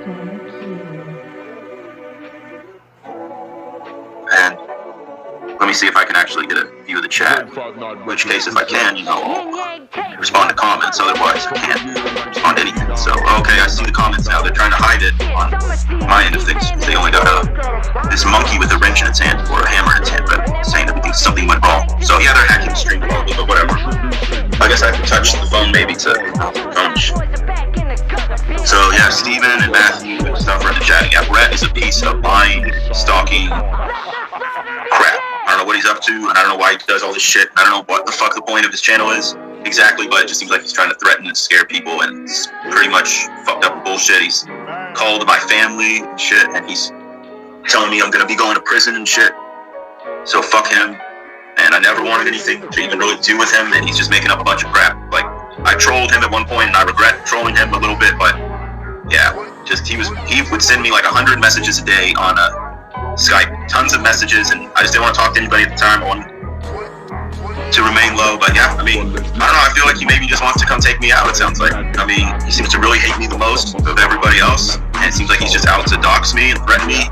And let me see if I can actually get a view of the chat. In which case, if I can, I'll respond to comments. Otherwise, I can't respond to anything. So, okay, I see the comments now. They're trying to hide it on my end of things. They only got this monkey with a wrench in its hand, or a hammer in its hand, but saying that something went wrong. So, yeah, they're hacking the stream a little bit, but whatever. I guess I have to touch the phone maybe to punch. So, yeah, Steven and Matthew and stuff are in the chat. Yeah, Brett is a piece of lying, stalking crap. I don't know what he's up to, and I don't know why he does all this shit. I don't know what the fuck the point of his channel is exactly, but it just seems like he's trying to threaten and scare people, and it's pretty much fucked up bullshit. He's called my family and shit, and he's telling me I'm gonna be going to prison and shit. So fuck him. And I never wanted anything to even really do with him, and he's just making up a bunch of crap. Like, I trolled him at one point, and I regret trolling him a little bit, but yeah, just he would send me like 100 messages a day on Skype, tons of messages, and I just didn't want to talk to anybody at the time. I wanted to remain low, but yeah, I mean, I don't know, I feel like he maybe just wants to come take me out, it sounds like. I mean, he seems to really hate me the most of everybody else, and it seems like he's just out to dox me and threaten me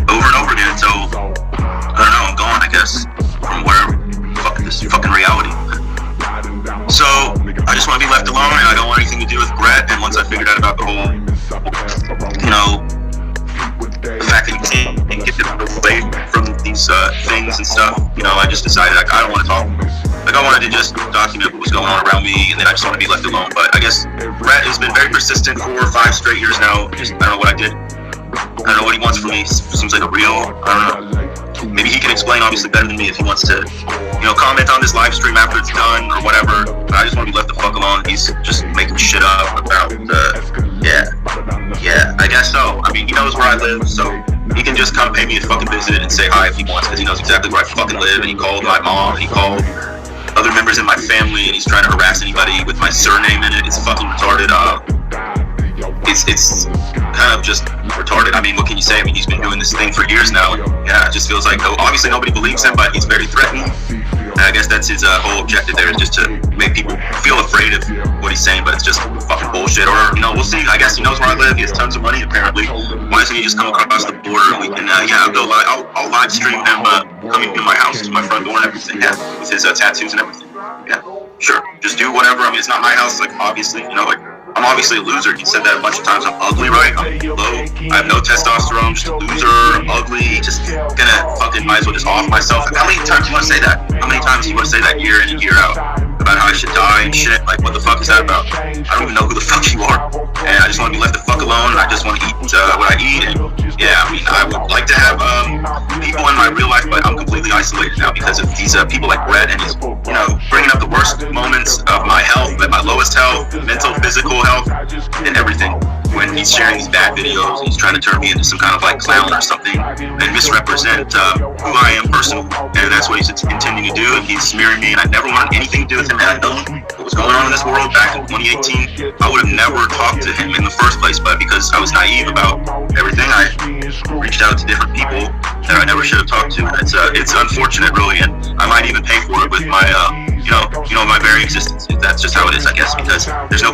over and over again, so, I don't know, I'm gone, I guess, from where, fuck this fucking reality. So, I just want to be left alone, and I don't want anything to do with Brett, and once I figured out about the whole, the fact that you can't get away from these things and stuff, I just decided I don't want to talk. Like, I wanted to just document what was going on around me, and then I just want to be left alone. But I guess Brett has been very persistent 4 or 5 straight years now. I don't know what I did. I don't know what he wants from me. Seems like a real, I don't know. Maybe he can explain obviously better than me if he wants to, comment on this live stream after it's done or whatever. But I just want to be left the fuck alone. He's just making shit up about, yeah, I guess so. I mean, he knows where I live, so he can just come pay me a fucking visit and say hi if he wants, because he knows exactly where I fucking live, and he called my mom, and he called other members in my family, and he's trying to harass anybody with my surname in it. It's fucking retarded. It's kind of just retarded. I mean, what can you say? I mean, he's been doing this thing for years now, and yeah, it just feels like, obviously nobody believes him, but he's very threatening. And I guess that's his whole objective there, is just to make people feel afraid of what he's saying, but it's just fucking bullshit. Or, we'll see. I guess he knows where I live. He has tons of money, apparently. Why doesn't he just come across the border and we can, I'll live stream him coming to my house, to my front door and everything, yeah, with his tattoos and everything. Yeah, sure. Just do whatever. I mean, it's not my house, like, obviously, I'm obviously a loser. He said that a bunch of times. I'm ugly, right? I'm low. I have no testosterone. Just a loser. I'm ugly. Just gonna fucking might as well just off myself. How many times do you want to say that? How many times do you want to say that year in and year out about how I should die and shit? Like, what the fuck is that about? I don't even know who the fuck you are. And I just want to be left the fuck alone. And I just want to eat what I eat. And yeah, I mean, I would like to have people in my real life, but I'm completely isolated now because of these people like Brett, and he's bringing up the worst moments of my health, at my lowest health, mental, physical health, and everything. When he's sharing these bad videos, he's trying to turn me into some kind of like clown or something and misrepresent who I am personally. And that's what he's intending to do, and he's smearing me, and I never wanted anything to do with him. Had I known what was going on in this world back in 2018, I would have never talked to him in the first place, but because I was naive about everything, I reached out to different people that I never should have talked to. It's unfortunate, really, and I might even pay for it with my my very existence. That's just how it is, I guess, because there's no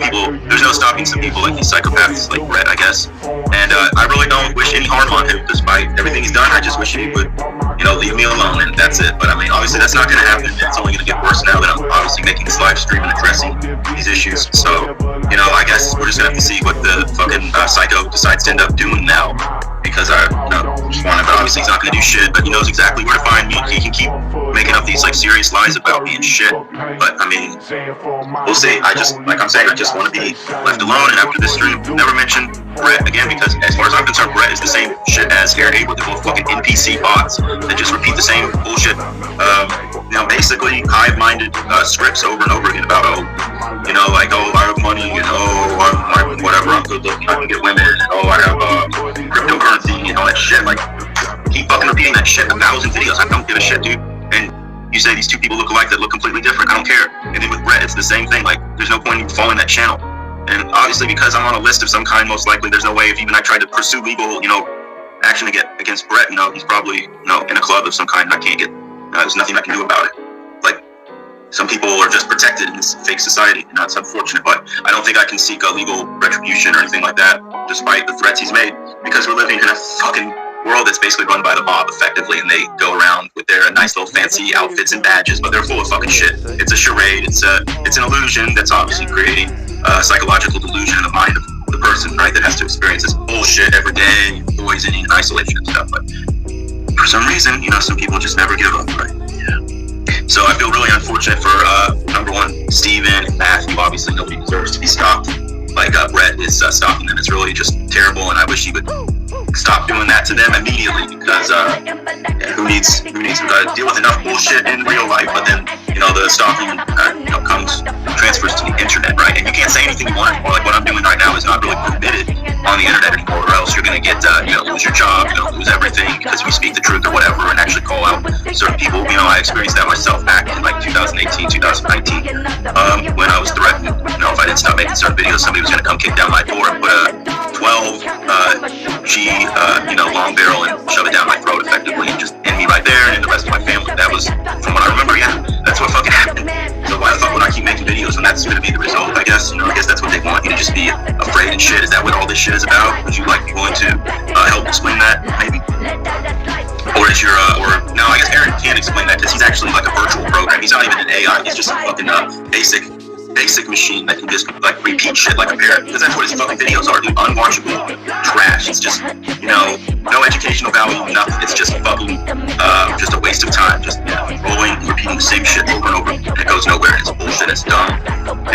stopping some people like these psychopaths like Brett, I guess. And I really don't wish any harm on him, despite everything he's done. I just wish he would, leave me alone, and that's it. But I mean, obviously that's not going to happen. It's only going to get worse now that I'm obviously making this live stream and addressing these issues. So, I guess we're just going to have to see what the fucking psycho decides to end up doing now. Because I just want him, but obviously he's not going to do shit, but he knows exactly where to find me. He can keep making up these serious lies about me and shit, but I mean, we'll see. I just want to be left alone, and after this stream, never mention Brett again, because as far as I'm concerned, Brett is the same shit as Aaron Abel, the whole fucking NPC bots that just repeat the same bullshit, basically hive-minded scripts over and over again about, I have money, and I'm whatever, I'm good looking, I can get women, and I have cryptocurrency and all that shit. Like, keep fucking repeating that shit 1,000 videos. I don't give a shit, dude. And you say these two people look alike that look completely different. I don't care. And then with Brett, it's the same thing. Like, there's no point in following that channel. And obviously, because I'm on a list of some kind, most likely there's no way if even I tried to pursue legal, action against Brett, he's probably, in a club of some kind, and I can't get, there's nothing I can do about it. Like, some people are just protected in this fake society, and that's unfortunate. But I don't think I can seek a legal retribution or anything like that, despite the threats he's made, because we're living in a fucking world that's basically run by the mob effectively, and they go around with their nice little fancy outfits and badges, but they're full of fucking shit. It's a charade. It's an illusion that's obviously creating a psychological delusion in the mind of the person, right, that has to experience this bullshit every day, poisoning and isolation and stuff. But for some reason, some people just never give up, right? Yeah. So I feel really unfortunate for number one, Steven and Matthew. Obviously, nobody deserves to be stopped like Brett is stopping them. It's really just terrible, and I wish he would stop doing that to them immediately, because who needs to deal with enough bullshit in real life, but then the stalking transfers to the internet, right? And you can't say anything you want, or like what I'm doing right now is not really permitted on the internet anymore, or else you're gonna get lose your job, lose everything because we speak the truth or whatever, and actually call out certain people. I experienced that myself back in like 2018, 2019, when I was threatened. If I didn't stop making certain videos, somebody was gonna come kick down my door and put a 12 G long barrel and shove it down my throat effectively, and just end me right there and the rest of my family. That was, from what I remember, that's what fucking happened. So why the fuck would I keep making videos when that's gonna be the result? I guess that's what they want you to just be afraid and shit. Is that what all this shit is about? Would you like be willing to help explain that, maybe? Or is your no, I guess Aaron can't explain that because he's actually like a virtual program. He's not even an AI. He's just a fucking basic machine that can just like repeat shit like a parrot, because that's what his fucking videos are, dude. Unwatchable trash. It's just no educational value, nothing. It's just fucking just a waste of time, just rolling, repeating the same shit over and over, and it goes nowhere. It's bullshit. It's dumb.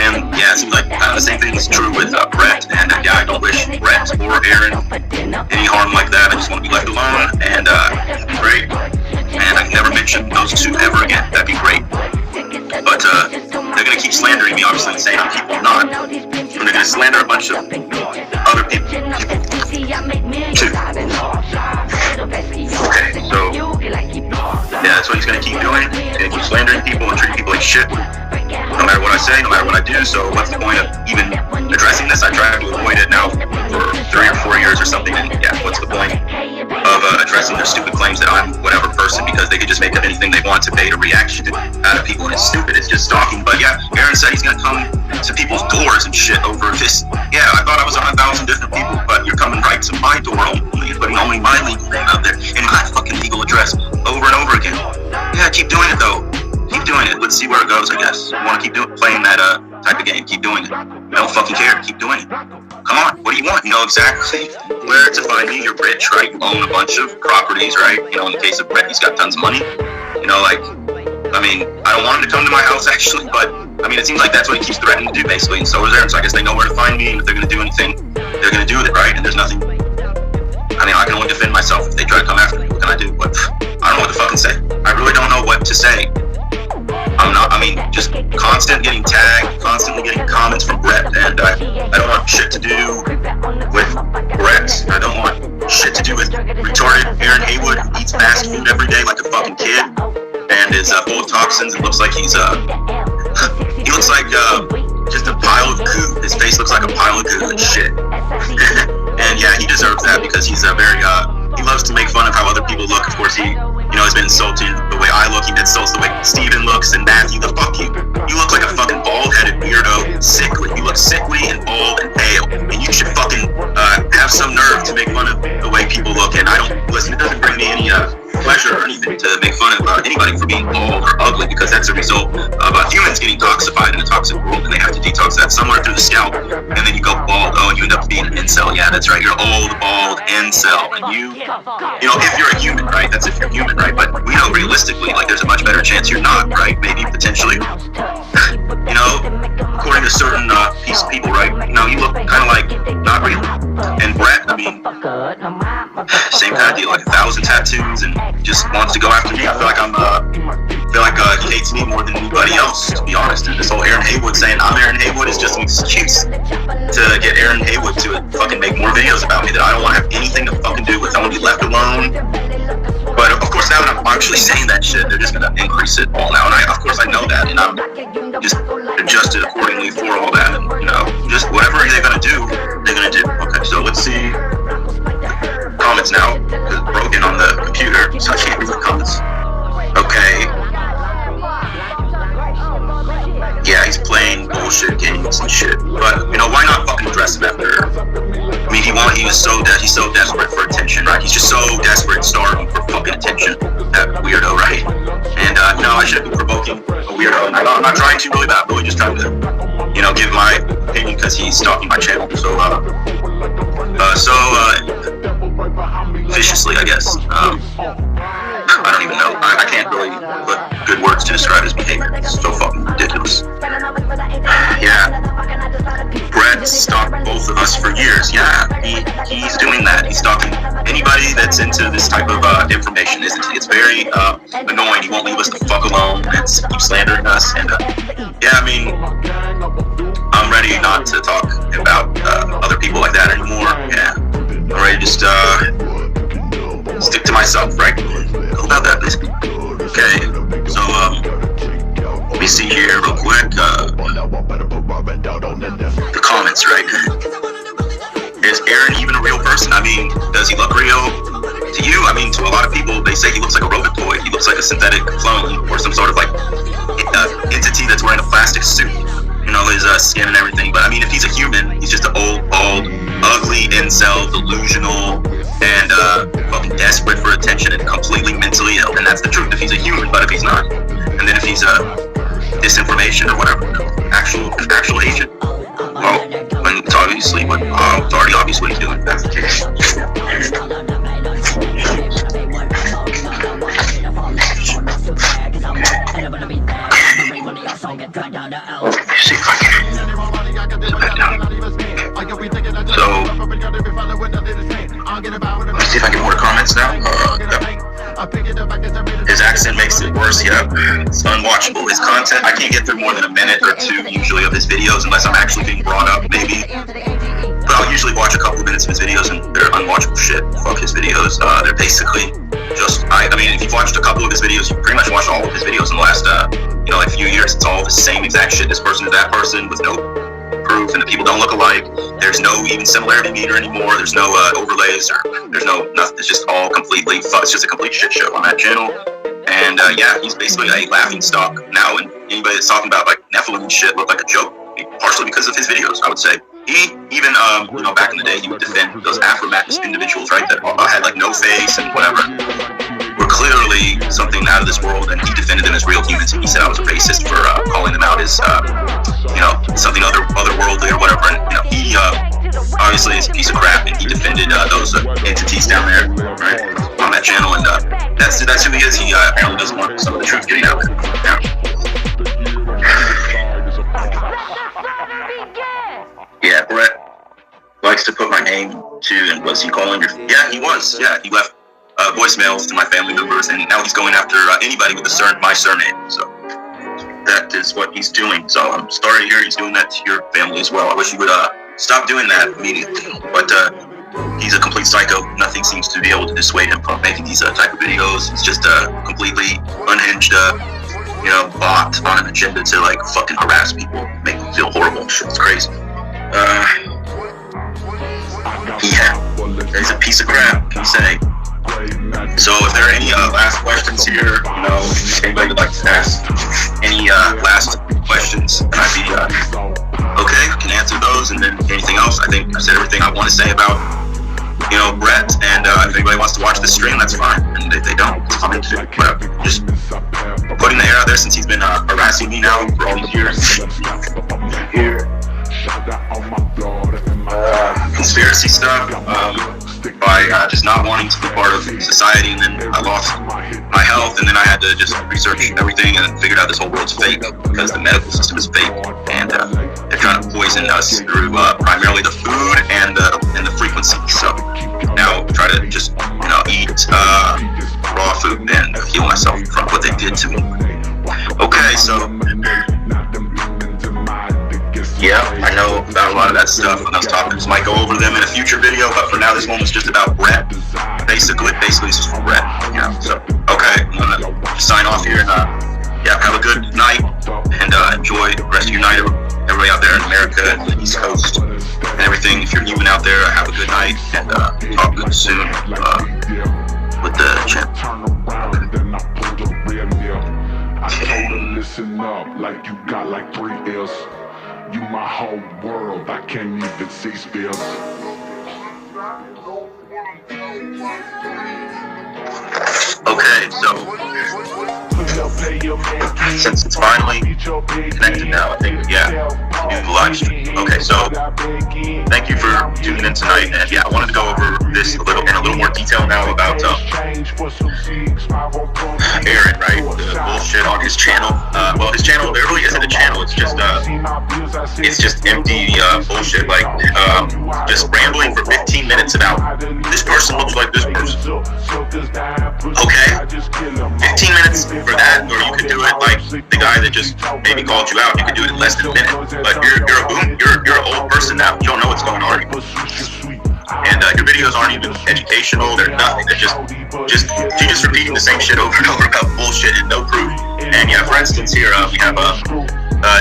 And it seems like the same thing is true with Brett. And I don't wish Brett or Aaron any harm like that. I just want to be left alone, and great. And I can never mention those two ever again. That'd be great. But they're going to keep slandering me, obviously, and saying I'm people I'm not. And they're going to slander a bunch of other people too. Okay, so that's what he's going to keep doing. He's going to keep slandering people and treating people like shit, no matter what I say, no matter what I do. So what's the point of even addressing this? I tried to avoid it now for 3 or 4 years or something, and what's the point of addressing their stupid claims that I'm whatever person, because they could just make up anything they want to bait a reaction out of people, and it's stupid. It's just stalking. But Aaron said he's gonna come to people's doors and shit over this. I thought I was on 1,000 different people, but you're coming right to my door only, putting only my legal name out there and my fucking legal address over and over again. Keep doing it though. Keep doing it. Let's see where it goes, I guess. You want to keep playing that type of game. Keep doing it. I don't fucking care. Keep doing it. Come on. What do you want? You know exactly where to find me. You're rich, right? You own a bunch of properties, right? In the case of Brett, he's got tons of money. I don't want him to come to my house, actually, but, it seems like that's what he keeps threatening to do, basically, and so is Aaron. So I guess they know where to find me, and if they're going to do anything, they're going to do it, right? And there's nothing, I can only defend myself if they try to come after me. What can I do? But I don't know what to fucking say. I really don't know what to say. Just constant getting tagged, constantly getting comments from Brett, and I don't want shit to do with Brett. I don't want shit to do with retarded Aaron Haywood, who eats fast food every day like a fucking kid, and is full of toxins, and looks like he's he looks like just a pile of goo. His face looks like a pile of goo and shit. And he deserves that, because he's he loves to make fun of how other people look. Of course, he has been insulting the way I look. He insults the way Steven looks, and Matthew, the fuck you. You look like a fucking bald-headed weirdo, sickly. You look sickly and bald and pale, and you should fucking have some nerve to make fun of the way people look. And it doesn't bring me any pleasure or anything to make fun of anybody for being bald or ugly, because that's a result of humans getting toxified in a toxic world, and they have to detox that somewhere through the scalp, and then you go bald. Oh, and you end up being an incel. Yeah, that's right. You're old, bald, incel. And if you're a human, right? That's if you're human, right? But we know realistically, there's a much better chance you're not, right? Maybe potentially, according to certain piece of people, right? You look kind of like not real. And Brett, same kind of deal, like 1,000 tattoos, and just wants to go after me. I feel like he hates me more than anybody else, to be honest. And this whole Aaron Haywood saying I'm Aaron Haywood is just an excuse to get Aaron Haywood to fucking make more videos about me that I don't want to have anything to fucking do with. I want to be left alone. But of course, now that I'm actually saying that shit, they're just gonna increase it all now. And of course I know that, and I'm just adjusted accordingly for all that. And just whatever they're gonna do, they're gonna do. Okay, so let's see comments now, because it's broken on the computer, so I can't read the comments. Okay. playing bullshit games and shit. But you know, why not fucking address him after? I mean, he's so desperate for attention, right? He's just so desperate, starving for fucking attention. That weirdo, right? And no, I shouldn't be provoking a weirdo. And I'm not trying to really, but I'm really just trying to, you know, give my opinion because he's stalking my channel. So viciously, I guess. I don't even know. I can't really put good words to describe his behavior. It's so fucking ridiculous. Yeah. Brett stalked both of us for years. Yeah, he's doing that. He's stalking anybody that's into this type of information, isn't he? It's very annoying. He won't leave us the fuck alone and keep slandering us. And yeah, I mean, I'm ready not to talk about other people like that anymore. Yeah, I'm ready to just stick to myself, right? How about that, basically? Okay, so let me see here real quick. The comments, right? Is Aaron even a real person? I mean, does he look real to you? I mean, to a lot of people, they say he looks like a robot toy. He looks like a synthetic clone or some sort of like entity that's wearing a plastic suit. You know, his skin and everything. But I mean, if he's a human, he's just an old, bald, ugly, incel, delusional, and fucking desperate for attention and completely mentally ill. And that's the truth if he's a human. But if he's not, and then if he's disinformation or whatever, actual agent, well, it's obviously what it's already obvious what he's doing. That's the case. See if I can put that down. So, let's see if I get more comments now. Yep. His accent makes it worse, yep. It's unwatchable. His content, I can't get through more than a minute or two usually of his videos unless I'm actually being brought up, maybe. But I'll usually watch a couple of minutes of his videos and they're unwatchable shit. Fuck his videos. They're basically just, I mean, if you've watched a couple of his videos, you pretty much watched all of his videos in the last, you know, like few years. It's all the same exact shit. This person is that person with no proof, and the people don't look alike. There's no even similarity meter anymore. There's no overlays, or there's no nothing. It's just all completely. It's just a complete shit show on that channel. And yeah, he's basically a laughing stock now. And anybody that's talking about like Nephilim and shit look like a joke, partially because of his videos, I would say. He even, you know, back in the day, he would defend those Afro-Max individuals, right, that had like no face and whatever, were clearly something out of this world, and he defended them as real humans. And he said I was a racist for calling them out as, you know, something otherworldly or whatever. And you know, he obviously is a piece of crap, and he defended those entities down there, right, on that channel. And that's who he is. He apparently doesn't want some of the truth getting out there. Yeah, Brett likes to put my name to, and was he calling your? Yeah, he was. Yeah, he left voicemails to my family members, and now he's going after anybody with my surname. So that is what he's doing. So I'm sorry to hear he's doing that to your family as well. I wish he would stop doing that immediately. But he's a complete psycho. Nothing seems to be able to dissuade him from making these type of videos. It's just a completely unhinged, you know, bot on an agenda to like fucking harass people, make them feel horrible. Shit, it's crazy. Yeah, he's a piece of crap, can you say? So if there are any last questions here, you know, anybody would like to ask any last questions, I'd be okay, I can answer those. And then anything else, I think I said everything I want to say about, you know, Brett. And if anybody wants to watch this stream, that's fine. And if they don't, it's fine too. But just putting the air out there since he's been harassing me now for all these years. Here. Conspiracy stuff, by just not wanting to be part of society, and then I lost my health, and then I had to just research everything and figured out this whole world's fake because the medical system is fake, and they're trying to poison us through primarily the food and the frequency. So now try to just, you know, eat raw food and heal myself from what they did to me. Okay, so yeah, I know about a lot of that stuff, and those topics might go over them in a future video, but for now this one was just about Brett. Basically it's just for Brett. Yeah, so, okay, I'm gonna sign off here, and yeah, have a good night, and enjoy the rest of your night, everybody out there in America and the East Coast, and everything. If you're human out there, have a good night, and talk soon with the channel. Okay. listen up, like you got like 3 L's. You my whole world, I can't even see spills. Okay, so since it's finally connected now, I think, yeah, do the live stream. Okay, so thank you for tuning in tonight, and yeah, I wanted to go over this in a little more detail now about Aaron, right? The bullshit on his channel. Well, his channel, there really isn't a channel. It's just empty bullshit, like just rambling for 15 minutes about this person looks like this person. Okay, 15 minutes for that, or you could do it like the guy that just maybe called you out. You could do it in less than a minute. But you're an old person now. You don't know what's going on. And your videos aren't even educational. They're nothing. They're just repeating the same shit over and over about bullshit and no proof. And yeah, for instance, here we have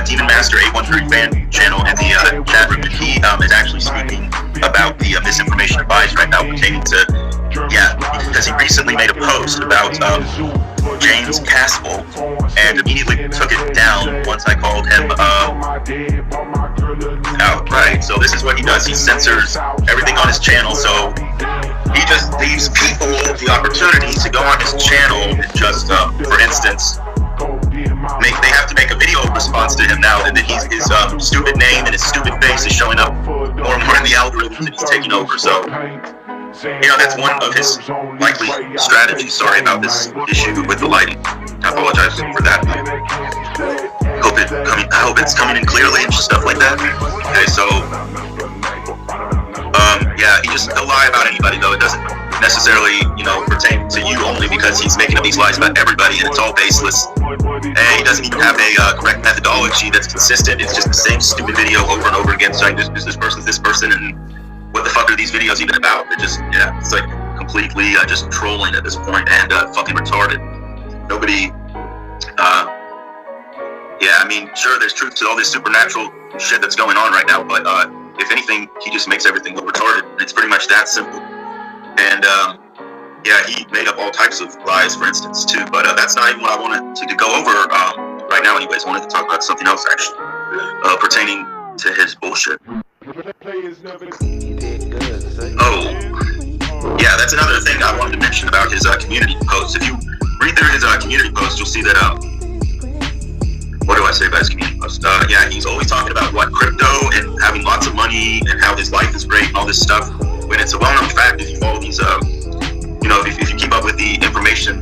Demon Master 813 fan channel in the chat room, and he is actually speaking about the misinformation advised right now pertaining to, yeah, because he recently made a post about James Caspel and immediately took it down once I called him out. Right, so this is what he does. He censors everything on his channel, so he just leaves people the opportunity to go on his channel and just, for instance, they have to make a video response to him now, and then his stupid name and his stupid face is showing up more and more in the algorithms, and he's taking over. So, you know, that's one of his likely strategies. Sorry about this issue with the lighting. I apologize for that. I hope it's coming in clearly and stuff like that. Okay, so yeah, he'll lie about anybody, though. It doesn't necessarily, you know, pertain to you only, because he's making up these lies about everybody, and it's all baseless. And he doesn't even have a correct methodology that's consistent. It's just the same stupid video over and over again, saying this person's this person, and what the fuck are these videos even about? They're just, yeah, it's like completely just trolling at this point, and fucking retarded. Nobody, yeah, I mean, sure, there's truth to all this supernatural shit that's going on right now, but if anything, he just makes everything look retarded. It's pretty much that simple. And yeah, he made up all types of lies, for instance, too, but that's not even what I wanted to go over right now anyways. I wanted to talk about something else, actually, pertaining to his bullshit. Oh, yeah, that's another thing I wanted to mention about his community posts. If you read through his community posts, you'll see that, what do I say about his community posts? Yeah, he's always talking about what crypto and having lots of money and how his life is great and all this stuff, when it's a well-known fact, if you follow these, you know, if you keep up with the information